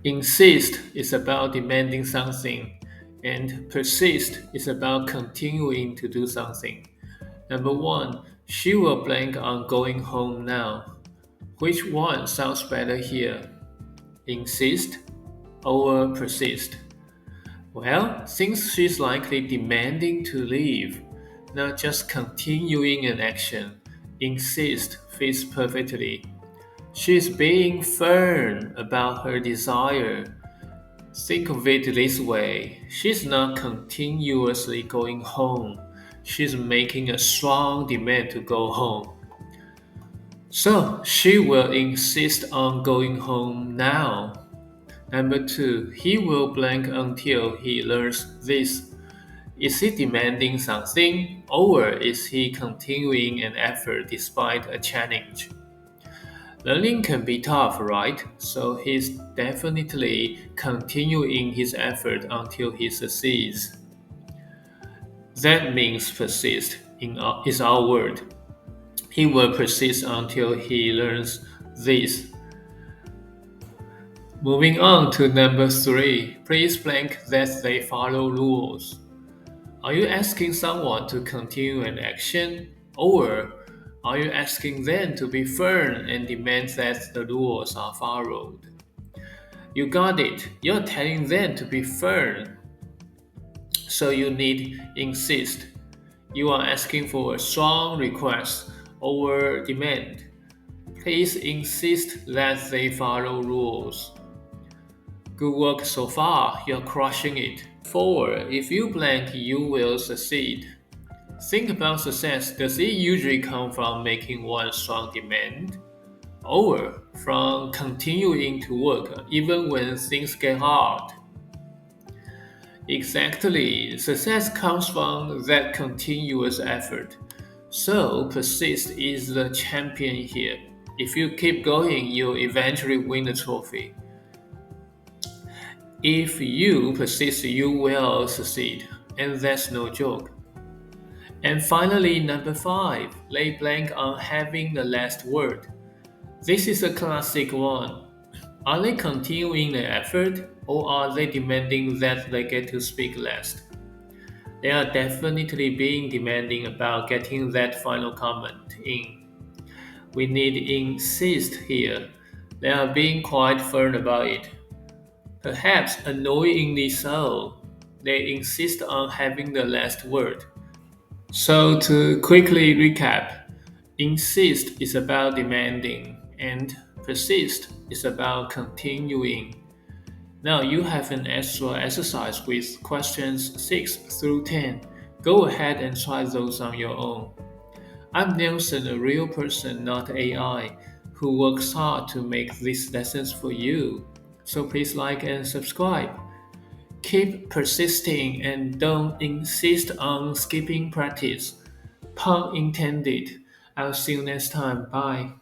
Insist is about demanding something, and persist is about continuing to do something. Number one, she will blank on going home now. Which one sounds better here? Insist or persist? Well, since she's likely demanding to leave, not just continuing an action, insist fits perfectly. She's being firm about her desire. Think of it this way: she's not continuously going home, she's making a strong demand to go home. So she will insist on going home now. Number two, he will blank until he learns this. Is he demanding something, or is he continuing an effort despite a challenge? Learning can be tough, right? So he's definitely continuing his effort until he succeeds. That means persist is our word. He will persist until he learns this. Moving on to number three, please blank that they follow rules. Are you asking someone to continue an action, or are you asking them to be firm and demand that the rules are followed? You got it. You're telling them to be firm, so you need insist. You are asking for a strong request or demand. Please insist that they follow rules. Good work so far, you're crushing it. 4. If you blank, you will succeed. Think about success. Does it usually come from making one strong demand? Or from continuing to work even when things get hard? Exactly. Success comes from that continuous effort. So persist is the champion here. If you keep going, you'll eventually win the trophy. If you persist, you will succeed. And that's no joke. And finally, number 5, lay blank on having the last word. This is a classic one. Are they continuing the effort, or are they demanding that they get to speak last? They are definitely being demanding about getting that final comment in. We need insist here. They are being quite firm about it. Perhaps annoyingly so. They insist on having the last word. So, to quickly recap, insist is about demanding, and persist is about continuing. Now you have an extra exercise with questions 6 through 10. Go ahead and try those on your own. I'm Nelson, a real person, not AI, who works hard to make these lessons for you. So please like and subscribe. Keep persisting and don't insist on skipping practice. Pun intended. I'll see you next time. Bye.